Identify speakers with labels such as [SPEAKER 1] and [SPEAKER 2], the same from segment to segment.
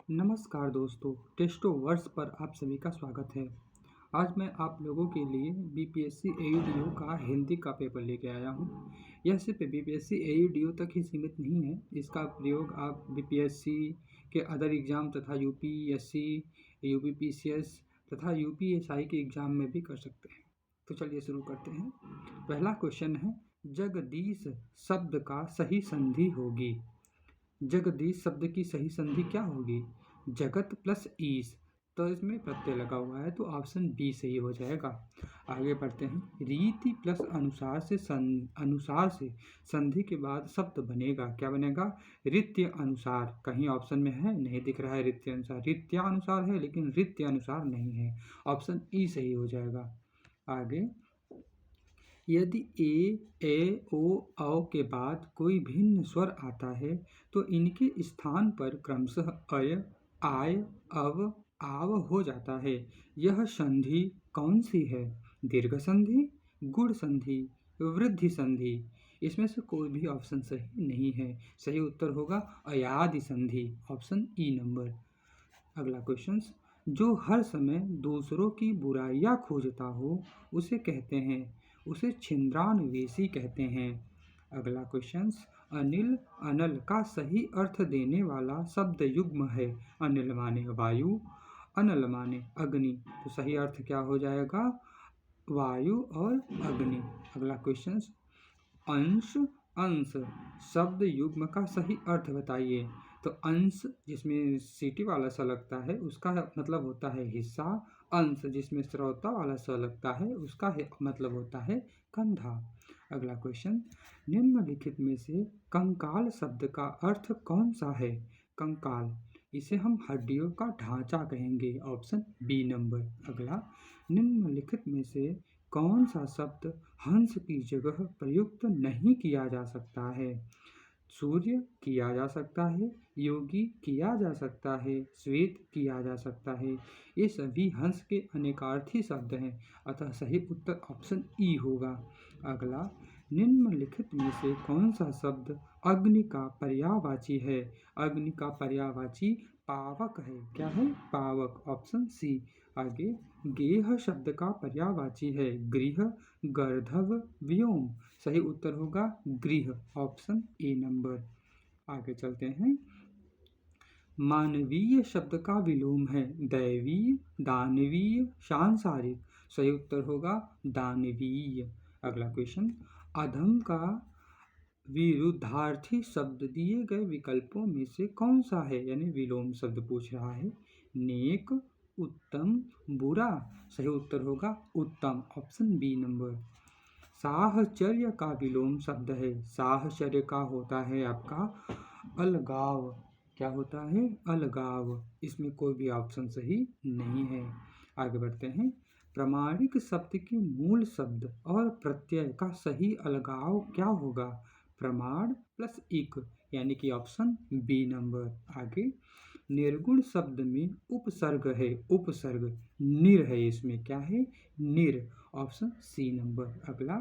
[SPEAKER 1] नमस्कार दोस्तों, टेस्टो वर्ष पर आप सभी का स्वागत है। आज मैं आप लोगों के लिए बीपीएससी एईडीओ का हिंदी का पेपर लेके आया हूँ। यह सिर्फ बीपीएससी एईडीओ तक ही सीमित नहीं है। इसका प्रयोग आप बीपीएससी के अदर एग्ज़ाम तथा यूपीएससी, यूपीपीसीएस तथा यूपीएसआई के एग्ज़ाम में भी कर सकते हैं। तो चलिए शुरू करते हैं। पहला क्वेश्चन है, जगदीश शब्द का सही संधि होगी। जगदीश शब्द की सही संधि क्या होगी? जगत प्लस ईश, तो इसमें प्रत्यय लगा हुआ है तो ऑप्शन बी सही हो जाएगा। आगे बढ़ते हैं। रीति प्लस अनुसार से अनुसार से संधि के बाद शब्द बनेगा। क्या बनेगा? रीत्य अनुसार। कहीं ऑप्शन में है, नहीं दिख रहा है रीत्य अनुसार। रीत्यानुसार है लेकिन रीत्य अनुसार नहीं है। ऑप्शन ई सही हो जाएगा। आगे, यदि ए ओ औ के बाद कोई भिन्न स्वर आता है तो इनके स्थान पर क्रमशः अय, आय, अव, आव हो जाता है। यह संधि कौन सी है? दीर्घ संधि, गुण संधि, वृद्धि संधि। इसमें से कोई भी ऑप्शन सही नहीं है। सही उत्तर होगा अयादि संधि, ऑप्शन ई नंबर। अगला क्वेश्चन, जो हर समय दूसरों की बुराइयां खोजता हो उसे कहते हैं, उसे छिंद्रान्वेषी कहते हैं। अगला क्वेश्चन, अनिल अनल का सही अर्थ देने वाला शब्द युग्म है। अनिल माने वायु, अनल माने अग्नि, तो सही अर्थ क्या हो जाएगा? वायु और अग्नि। अगला क्वेश्चन, अंश अंश शब्द युग्म का सही अर्थ बताइए। तो अंश जिसमें सीटी वाला स लगता है उसका मतलब होता है हिस्सा। अंश जिसमें श्रोता वाला स लगता है उसका मतलब होता है कंधा। अगला क्वेश्चन, निम्नलिखित में से कंकाल शब्द का अर्थ कौन सा है? कंकाल, इसे हम हड्डियों का ढांचा कहेंगे, ऑप्शन बी नंबर। अगला, निम्नलिखित में से कौन सा शब्द हंस की जगह प्रयुक्त नहीं किया जा सकता है? सूर्य किया जा सकता है, योगी किया जा सकता है, श्वेत किया जा सकता है। ये सभी हंस के अनेकार्थी शब्द हैं, अतः सही उत्तर ऑप्शन ई होगा। अगला, निम्नलिखित में से कौन सा शब्द अग्नि का पर्यायवाची है? अग्नि का पर्यायवाची पावक है। क्या है? पावक, ऑप्शन सी। आगे, गेह शब्द का पर्यायवाची है गृह, गर्धव, व्योम। सही उत्तर होगा गृह, ऑप्शन ए नंबर। आगे चलते हैं। मानवीय शब्द का विलोम है दैवीय, दानवीय, सांसारिक। सही उत्तर होगा दानवीय। अगला क्वेश्चन, अधम का विरुद्धार्थी शब्द दिए गए विकल्पों में से कौन सा है? यानी विलोम शब्द पूछ रहा है। नेक, उत्तम, बुरा। सही उत्तर होगा उत्तम, ऑप्शन बी नंबर। साहचर्य का विलोम शब्द है। साहचर्य का होता है आपका अलगाव। क्या होता है? अलगाव। इसमें कोई भी ऑप्शन सही नहीं है। आगे बढ़ते हैं। प्रामाणिक शब्द के मूल शब्द और प्रत्यय का सही अलगाव क्या होगा? प्रमाण प्लस इक, यानी कि ऑप्शन बी नंबर। आगे, निर्गुण शब्द में उपसर्ग है, उपसर्ग निर है, इसमें क्या है? निर, ऑप्शन सी नंबर। अगला,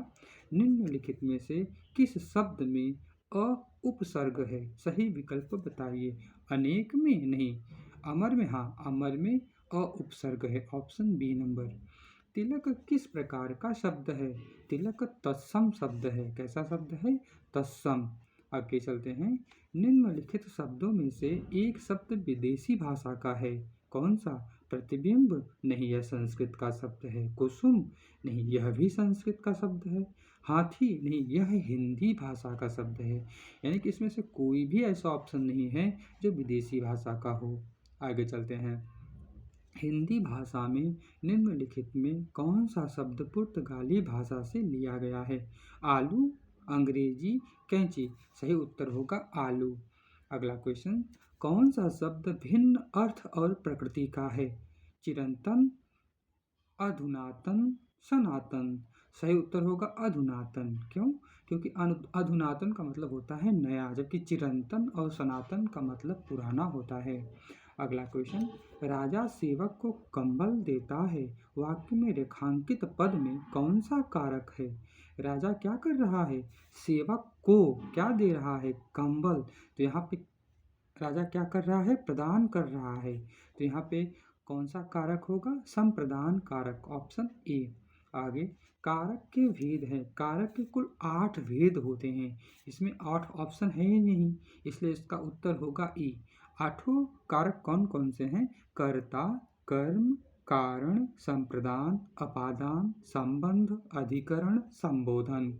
[SPEAKER 1] निम्नलिखित में से किस शब्द में अ उपसर्ग है? सही विकल्प बताइए। अनेक में नहीं, अमर में हाँ, अमर में अ उपसर्ग है, ऑप्शन बी नंबर। तिलक किस प्रकार का शब्द है? तिलक तत्सम शब्द है। कैसा शब्द है? तत्सम। आगे चलते हैं। निम्नलिखित शब्दों में से एक शब्द विदेशी भाषा का है। कौन सा? प्रतिबिंब नहीं, यह संस्कृत का शब्द है। कुसुम नहीं, यह भी संस्कृत का शब्द है। हाथी नहीं, यह हिंदी भाषा का शब्द है। यानी कि इसमें से कोई भी ऐसा ऑप्शन नहीं है जो विदेशी भाषा का हो। आगे चलते हैं। हिंदी भाषा में निम्नलिखित में कौन सा शब्द पुर्तगाली भाषा से लिया गया है? आलू, अंग्रेजी, कैंची। सही उत्तर होगा आलू। अगला क्वेश्चन, कौन सा शब्द भिन्न अर्थ और प्रकृति का है? चिरंतन, अधुनातन, सनातन। सही उत्तर होगा अधुनातन। क्यों? क्योंकि अधुनातन का मतलब होता है नया, जबकि चिरंतन और सनातन का मतलब पुराना होता है। अगला क्वेश्चन, राजा सेवक को कंबल देता है। वाक्य में रेखांकित पद में कौन सा कारक है? राजा क्या कर रहा है? सेवक को क्या दे रहा है? कंबल। तो यहाँ पे राजा क्या कर रहा है? प्रदान कर रहा है। तो यहाँ पे कौन सा कारक होगा? संप्रदान कारक, ऑप्शन ए। आगे कारक के भेद हैं। कारक के कुल 8 भेद होते हैं। इसमें 8 ऑप्शन है ही नहीं, इसलिए इसका उत्तर होगा ई। 8 कारक कौन कौन से हैं? कर्ता, कर्म, कारण, संप्रदान, अपादान, संबंध, अधिकरण, संबोधन।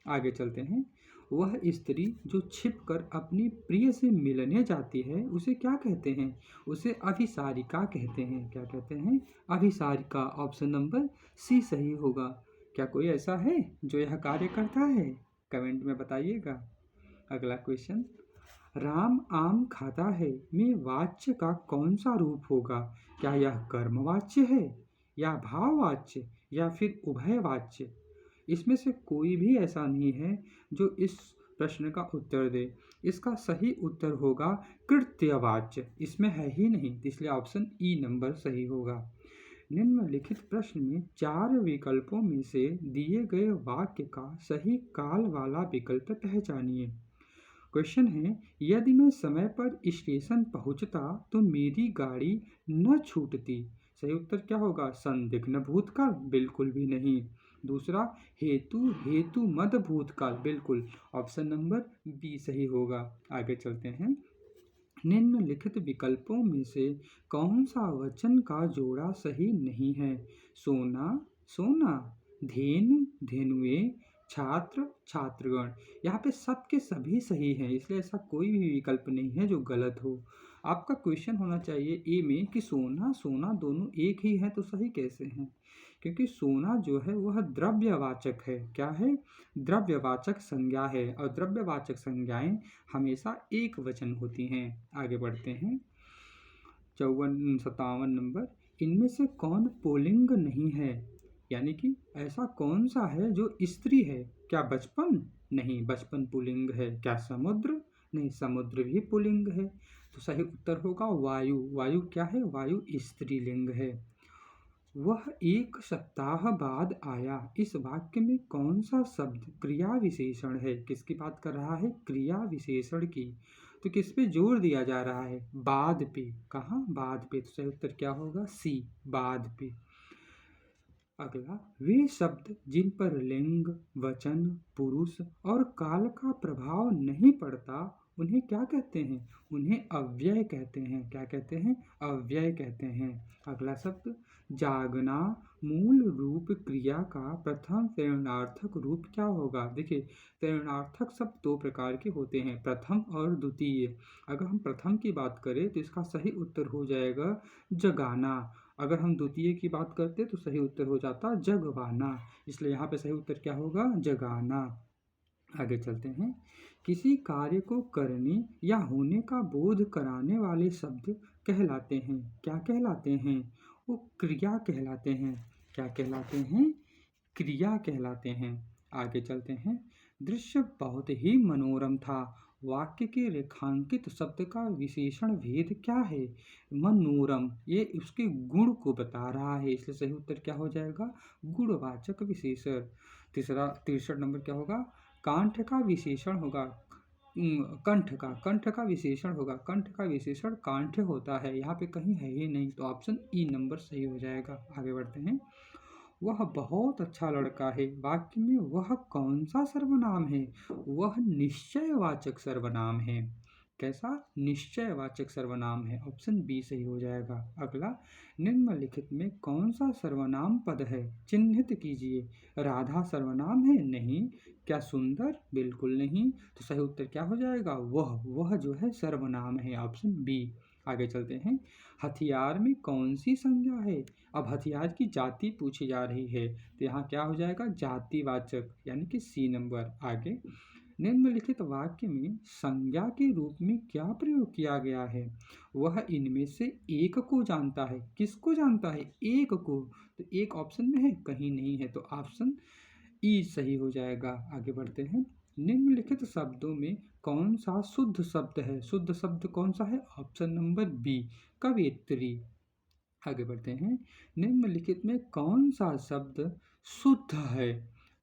[SPEAKER 1] आगे चलते हैं। वह स्त्री जो छिपकर अपनी प्रिय से मिलने जाती है उसे क्या कहते हैं? उसे अभिसारिका कहते हैं। क्या कहते हैं? अभिसारिका। ऑप्शन नंबर सी सही होगा। क्या कोई ऐसा है जो यह कार्य करता है? कमेंट में बताइएगा। अगला क्वेश्चन, राम आम खाता है में वाच्य का कौन सा रूप होगा? क्या यह कर्मवाच्य है, या भाववाच्य, या फिर उभयवाच्य? इसमें से कोई भी ऐसा नहीं है जो इस प्रश्न का उत्तर दे। इसका सही उत्तर होगा कृत्यवाच्य। इसमें है ही नहीं, इसलिए ऑप्शन ई नंबर सही होगा। निम्नलिखित प्रश्न में 4 विकल्पों में से दिए गए वाक्य का सही काल वाला विकल्प पहचानिए। क्वेश्चन है, यदि मैं समय पर स्टेशन पहुंचता तो मेरी गाड़ी न छूटती। सही उत्तर क्या होगा? संदिग्ध भूतकाल, बिल्कुल भी नहीं। दूसरा, हेतु मद भूतकाल, बिल्कुल। ऑप्शन नंबर बी सही होगा। आगे चलते हैं। निम्नलिखित विकल्पों में से कौन सा वचन का जोड़ा सही नहीं है? सोना, सोना, धेनु, धेनुए, छात्र, छात्रगण। यहाँ पे सबके सभी सही हैं, इसलिए ऐसा कोई भी विकल्प नहीं है जो गलत हो। आपका क्वेश्चन होना चाहिए ए में कि सोना सोना दोनों एक ही हैं तो सही कैसे हैं? क्योंकि सोना जो है वह द्रव्यवाचक है। क्या है? द्रव्यवाचक संज्ञा है, और द्रव्यवाचक संज्ञाएं हमेशा एक वचन होती हैं। आगे बढ़ते हैं। 57 नंबर, इनमें से कौन पुल्लिंग नहीं है? यानी कि ऐसा कौन सा है जो स्त्री है? क्या बचपन? नहीं, बचपन पुल्लिंग है। क्या समुद्र? नहीं, समुद्र भी पुल्लिंग है। तो सही उत्तर होगा वायु। वायु क्या है? वायु स्त्रीलिंग है। वह 1 सप्ताह बाद आया। इस वाक्य में कौन सा शब्द क्रिया विशेषण है? किसकी बात कर रहा है? क्रिया विशेषण की। तो किस पे जोर दिया जा रहा है? बाद पे। कहाँ? बाद पे। तो सही उत्तर क्या होगा? सी, बाद पे। अगला, वे शब्द जिन पर लिंग, वचन, पुरुष और काल का प्रभाव नहीं पड़ता उन्हें क्या कहते हैं? उन्हें अव्यय कहते हैं। क्या कहते हैं? अव्यय कहते हैं। अगला शब्द, जागना मूल रूप क्रिया का प्रथम प्रेरणार्थक रूप क्या होगा? देखिए, प्रेरणार्थक शब्द 2 प्रकार के होते हैं, प्रथम और द्वितीय। अगर हम प्रथम की बात करें तो इसका सही उत्तर हो जाएगा जगाना। अगर हम द्वितीय की बात करते तो सही उत्तर हो जाता जगवाना। इसलिए यहाँ पे सही उत्तर क्या होगा? जगाना। आगे चलते हैं। किसी कार्य को करने या होने का बोध कराने वाले शब्द कहलाते हैं। क्या कहलाते हैं? वो क्रिया कहलाते हैं। क्या कहलाते हैं? क्रिया कहलाते हैं। आगे चलते हैं। दृश्य बहुत ही मनोरम था। वाक्य के रेखांकित शब्द का विशेषण भेद क्या है? मनोरम, ये उसके गुण को बता रहा है, इसलिए सही उत्तर क्या हो जाएगा? गुणवाचक विशेषण। 63 नंबर क्या होगा? कांठ का विशेषण होगा कंठ का विशेषण होगा। कंठ का विशेषण कांठ होता है, यहाँ पे कहीं है ही नहीं, तो ऑप्शन ई नंबर सही हो जाएगा। आगे बढ़ते हैं। वह बहुत अच्छा लड़का है। वाक्य में वह कौन सा सर्वनाम है? वह निश्चयवाचक सर्वनाम है। कैसा? निश्चयवाचक सर्वनाम है। ऑप्शन बी सही हो जाएगा। अगला, निम्नलिखित में कौन सा सर्वनाम पद है? चिन्हित कीजिए। राधा सर्वनाम है? नहीं। क्या सुंदर? बिल्कुल नहीं। तो सही उत्तर क्या हो जाएगा? वह जो है सर्वनाम है। Option B. आगे चलते हैं। हथियार में कौन सी संज्ञा है? अब हथियार की जाति पूछी जा रही है, तो यहाँ क्या हो जाएगा? जातिवाचक, यानी कि सी नंबर। आगे, निम्नलिखित वाक्य में संज्ञा के रूप में क्या प्रयोग किया गया है? वह इनमें से एक को जानता है। किसको जानता है? एक को। तो एक ऑप्शन में है? कहीं नहीं है, तो ऑप्शन ई सही हो जाएगा। आगे बढ़ते हैं। निम्नलिखित शब्दों में कौन सा शुद्ध शब्द है? शुद्ध शब्द कौन सा है? ऑप्शन नंबर बी, कवियत्री। आगे बढ़ते हैं। निम्नलिखित में कौन सा शब्द शुद्ध है?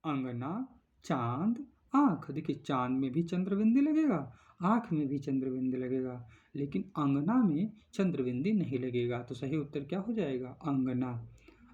[SPEAKER 1] अंगना, चांद, आँख, देखिए चाँद में भी चंद्रबिंदी लगेगा, आँख में भी चंद्रबिंदी लगेगा, लेकिन अंगना में चंद्रबिंदी नहीं लगेगा। तो सही उत्तर क्या हो जाएगा? अंगना।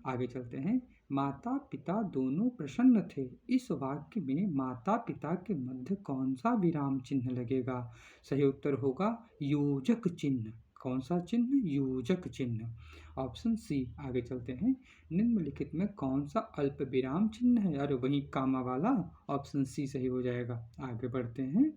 [SPEAKER 1] आगे चलते हैं। माता पिता दोनों प्रसन्न थे, इस वाक्य में माता पिता के मध्य कौन सा विराम चिन्ह लगेगा? सही उत्तर होगा योजक चिन्ह। कौन सा चिन्ह? योजक चिन्ह। Option C. आगे चलते हैं। निम्नलिखित में कौन सा अल्प विराम चिन्ह है? अरे वही कामा वाला, ऑप्शन सी सही हो जाएगा। आगे बढ़ते हैं।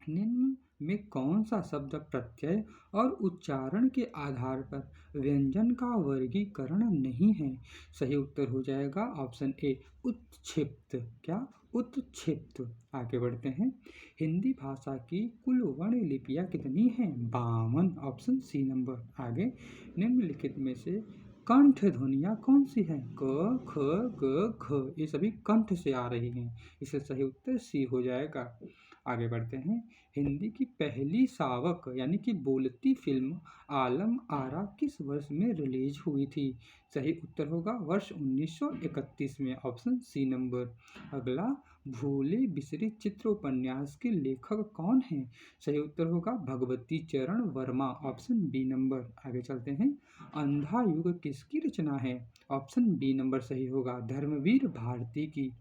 [SPEAKER 1] निम्न में कौन सा शब्द प्रत्यय और उच्चारण के आधार पर व्यंजन का वर्गीकरण नहीं है? सही उत्तर हो जाएगा ऑप्शन ए उत्क्षिप्त। क्या? उत्क्षिप्त। आगे बढ़ते हैं। हिंदी भाषा की कुल वर्ण लिपियां कितनी हैं? 52। Option C number. आगे निम्नलिखित में से कंठ ध्वनियाँ कौन सी हैं? क, ख, ग, घ, ये सभी कंठ से आ रही हैं, इससे सही उत्तर सी हो जाएगा। आगे बढ़ते हैं। हिंदी की पहली सावक यानी कि बोलती फिल्म आलम आरा किस वर्ष में रिलीज हुई थी? सही उत्तर होगा वर्ष 1931 में, ऑप्शन सी नंबर। अगला, भूले बिसरे चित्रोपन्यास के लेखक कौन हैं? सही उत्तर होगा भगवती चरण वर्मा, ऑप्शन बी नंबर। आगे चलते हैं। अंधा युग किसकी रचना है? ऑप्शन बी नंबर सही होगा धर्मवीर भारती की।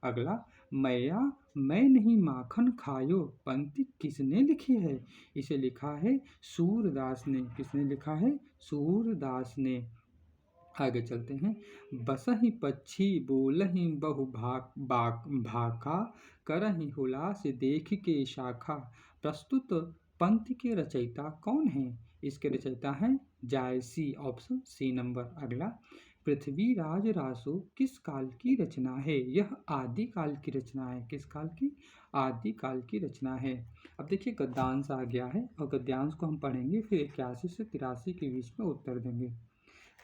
[SPEAKER 1] अगला, मैया मैं नहीं माखन खायो पंक्ति किसने लिखी है? इसे लिखा है सूरदास ने। किसने लिखा है? सूरदास ने। आगे चलते हैं। बसहि पक्षी बोलहि बहु भाका करहि हुलास देख के शाखा। प्रस्तुत पंक्ति के रचयिता कौन है? इसके रचयिता हैं जायसी, ऑप्शन सी नंबर। अगला, पृथ्वीराज रासो किस काल की रचना है? यह आदि काल की रचना है। किस काल की? आदि काल की रचना है। अब देखिए गद्यांश आ गया है और गद्यांश को हम पढ़ेंगे, फिर 81 से 83 के बीच में उत्तर देंगे।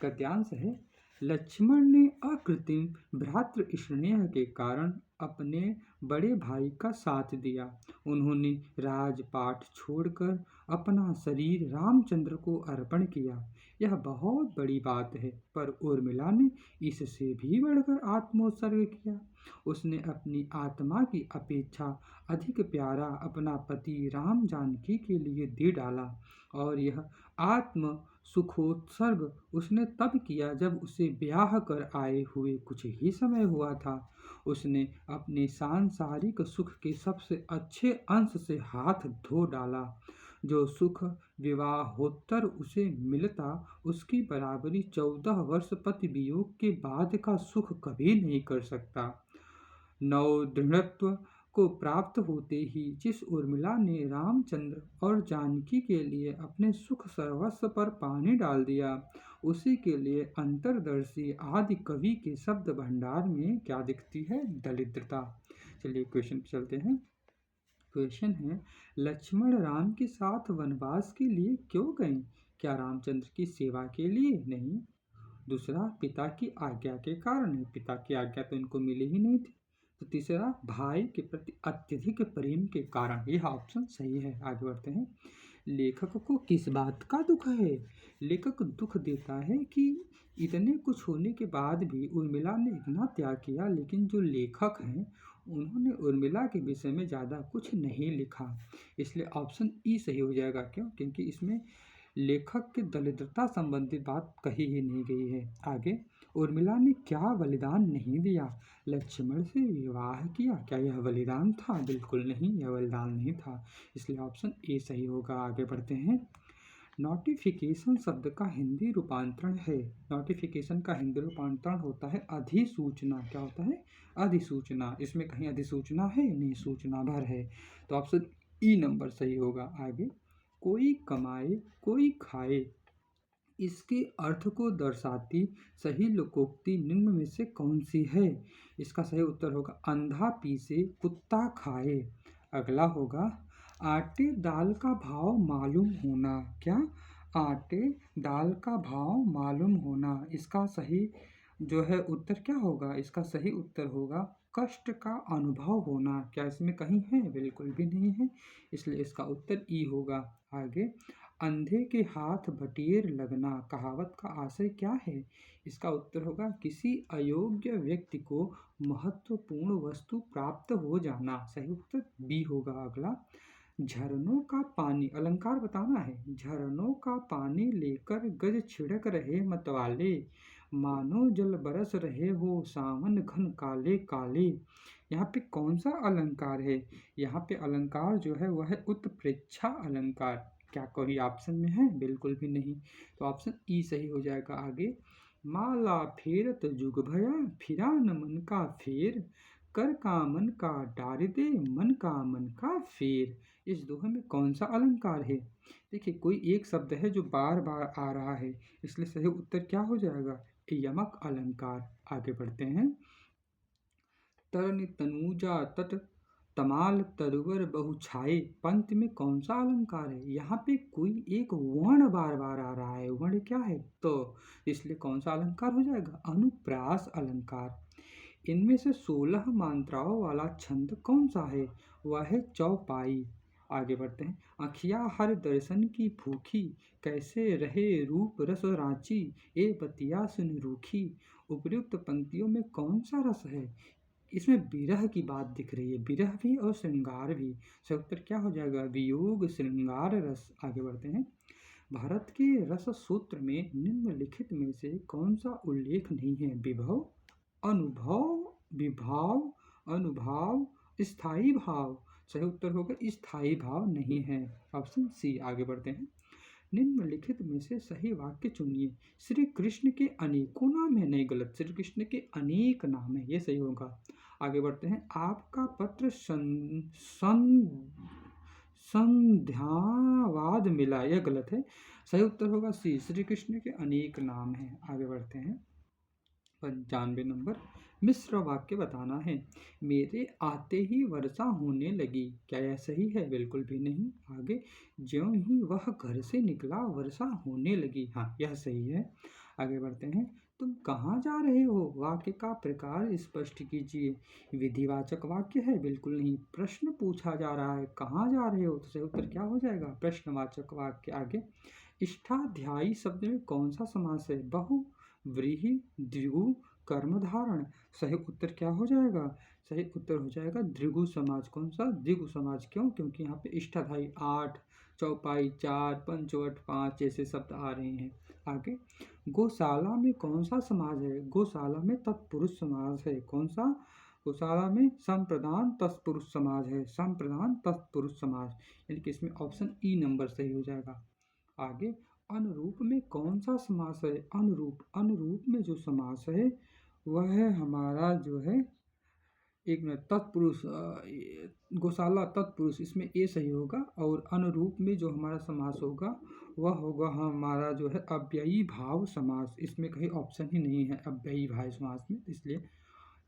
[SPEAKER 1] गद्यांश है। लक्ष्मण ने अकृत्रिम भ्रातृ स्नेह के कारण अपने बड़े भाई का साथ दिया। उन्होंने राजपाट छोड़कर अपना शरीर रामचंद्र को अर्पण किया। यह बहुत बड़ी बात है, पर उर्मिला ने इससे भी बढ़कर आत्मोत्सर्ग किया। उसने अपनी आत्मा की अपेक्षा अधिक प्यारा अपना पति राम जानकी के लिए दे डाला, और यह आत्म सुखोत्सर्ग उसने तब किया जब उसे ब्याह कर आए हुए कुछ ही समय हुआ था। उसने अपने सांसारिक सुख के सबसे अच्छे अंश से हाथ धो डाला। जो सुख विवाहोत्तर उसे मिलता, उसकी बराबरी 14 वर्ष पति वियोग के बाद का सुख कभी नहीं कर सकता। नवदृढ़त्व को प्राप्त होते ही जिस उर्मिला ने रामचंद्र और जानकी के लिए अपने सुख सर्वस्व पर पानी डाल दिया, उसी के लिए अंतरदर्शी आदि कवि के शब्द भंडार में क्या दिखती है? दरिद्रता। चलिए क्वेश्चन पे चलते हैं। क्वेश्चन है, लक्ष्मण राम के साथ वनवास के लिए क्यों गए? क्या रामचंद्र की सेवा के लिए? नहीं। दूसरा, पिता की आज्ञा के कारण। पिता की आज्ञा तो इनको मिली ही नहीं थी। तो तीसरा, भाई के प्रति अत्यधिक प्रेम के कारण। यह ऑप्शन सही है। आगे बढ़ते हैं। लेखक को किस बात का दुख है? लेखक दुख देता है कि इतने कुछ होने के बाद भी उर्मिला ने इतना त्याग किया, लेकिन जो लेखक हैं उन्होंने उर्मिला के विषय में ज़्यादा कुछ नहीं लिखा। इसलिए ऑप्शन ई सही हो जाएगा। क्यों? क्योंकि इसमें लेखक के दरिद्रता संबंधित बात कही ही नहीं गई है। आगे, उर्मिला ने क्या बलिदान नहीं दिया? लक्ष्मण से विवाह किया। क्या यह बलिदान था? बिल्कुल नहीं, यह बलिदान नहीं था। इसलिए ऑप्शन ए सही होगा। आगे बढ़ते हैं। नोटिफिकेशन शब्द का हिंदी रूपांतरण है। नोटिफिकेशन का हिंदी रूपांतरण होता है अधिसूचना। क्या होता है? अधिसूचना। इसमें कहीं अधिसूचना है? नहीं, सूचना भर है। तो ऑप्शन ई नंबर सही होगा। आगे, कोई कमाए कोई खाए, इसके अर्थ को दर्शाती सही लोकोक्ति निम्न में से कौन सी है? इसका सही उत्तर होगा अंधा पीसे कुत्ता खाए। अगला होगा, आटे दाल का भाव मालूम होना। क्या? आटे दाल का भाव मालूम होना। इसका सही जो है उत्तर क्या होगा? इसका सही उत्तर होगा कष्ट का अनुभव होना। क्या इसमें कहीं है? बिल्कुल भी नहीं है। इसलिए इसका उत्तर ई होगा। आगे, अंधे के हाथ बटेर लगना कहावत का आशय क्या है? इसका उत्तर होगा किसी अयोग्य व्यक्ति को महत्वपूर्ण वस्तु प्राप्त हो जाना। सही उत्तर बी होगा अगला। झरनों का पानी अलंकार बताना है। झरनों का पानी लेकर गज छिड़क रहे मतवाले, मानो जल बरस रहे हो सावन घन काले काले। यहाँ पे कौन सा अलंकार है? यहाँ पे अलंकार जो है वह है उत्प्रेक्षा अलंकार। क्या कोई ऑप्शन में है? बिल्कुल भी नहीं। तो ऑप्शन ई सही हो जाएगा। आगे, माला फेरत जुग भया फिरा न मन का फेर, कर का मन का डार दे मन का मन का फेर। इस दोहे में कौन सा अलंकार है? देखिए, कोई एक शब्द है जो बार बार आ रहा है, इसलिए सही उत्तर क्या हो जाएगा? यमक अलंकार। आगे बढ़ते हैं। तरन तनूजा तट तमाल तरुवर बहु छाए, पंत में कौन सा अलंकार है? यहाँ पे कोई एक वर्ण बार बार आ रहा है, वर्ण क्या है? तो इसलिए कौन सा अलंकार हो जाएगा? अनुप्रास अलंकार। इनमें से 16 मात्राओं वाला छंद कौन सा है? वह है चौपाई। आगे बढ़ते हैं। अखिया हर दर्शन की भूखी, कैसे रहे रूप रस रांची, ए बतिया सुन रूखी। उपर्युक्त पंक्तियों में कौन सा रस है? इसमें विरह की बात दिख रही है, विरह भी और श्रृंगार भी। सही उत्तर क्या हो जाएगा? वियोग श्रृंगार रस। आगे बढ़ते हैं। भारत के रस सूत्र में निम्नलिखित में से कौन सा उल्लेख नहीं है? विभव, अनुभव, विभाव, अनुभाव, स्थायी भाव। सही उत्तर होगा स्थायी भाव नहीं है, ऑप्शन सी। आगे बढ़ते हैं। निम्नलिखित में से सही वाक्य चुनिए। श्री कृष्ण के अनेकों नाम है, नहीं गलत, श्री कृष्ण के अनेक नाम है, ये सही होगा। आगे बढ़ते हैं। आपका पत्र संध्यावाद मिला, यह गलत है, सही उत्तर होगा सी, श्री कृष्ण के अनेक नाम हैं। आगे बढ़ते हैं। 95 नंबर। मिश्र वाक्य बताना है। मेरे आते ही वर्षा होने लगी, क्या यह सही है? बिल्कुल भी नहीं। आगे, ज्यों ही वह घर से निकला वर्षा होने लगी, हाँ यह सही है। आगे बढ़ते हैं। तुम कहाँ जा रहे हो? वाक्य का प्रकार स्पष्ट कीजिए। विधिवाचक वाक्य है? बिल्कुल नहीं। प्रश्न पूछा जा रहा है, कहाँ जा रहे हो? तो सही उत्तर क्या हो जाएगा? प्रश्नवाचक वाक्य। आगे, इष्टाध्यायी शब्द में कौन सा समास है? बहु, व्रीहि, द्विगु, कर्मधारण। सही उत्तर क्या हो जाएगा? सही उत्तर हो जाएगा द्विगु समाज। कौन सा? द्विगु समाज। क्यों? क्योंकि यहाँ पे इष्टाध्यायी 8, चौपाई 4, पंचवट 5 जैसे शब्द आ रहे हैं। आगे, गौशाला में कौन सा समाज है? गौशाला में तत्पुरुष समाज है। कौन सा? गौशाला में संप्रदान तत्पुरुष समाज है, संप्रदान तत्पुरुष समाज, यानी कि इसमें ऑप्शन ई नंबर सही हो जाएगा। आगे, अनुरूप में कौन सा समास है? अनुरूप, अनुरूप में जो समास है वह है हमारा जो है, एक मिनट, तत्पुरुष, गौशाला तत्पुरुष, इसमें ए सही होगा। और अनुरूप में जो हमारा समास होगा वह होगा हमारा जो है अव्ययी भाव समास। इसमें कहीं ऑप्शन ही नहीं है अव्ययी भाव समास में, इसलिए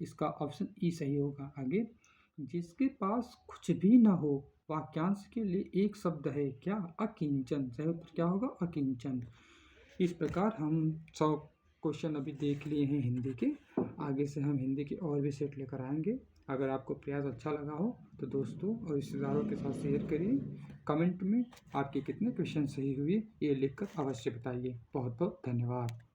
[SPEAKER 1] इसका ऑप्शन ई सही होगा। आगे, जिसके पास कुछ भी ना हो, वाक्यांश के लिए एक शब्द है, क्या? अकिंचन। सही उत्तर क्या होगा? अकिंचन। इस प्रकार हम 100 क्वेश्चन अभी देख लिए हैं हिंदी के। आगे से हम हिंदी के और भी सेट लेकर आएंगे। अगर आपको प्रयास अच्छा लगा हो तो दोस्तों और रिश्तेदारों के साथ शेयर करिए। कमेंट में आपके कितने क्वेश्चन सही हुए ये लिखकर अवश्य बताइए। बहुत बहुत धन्यवाद।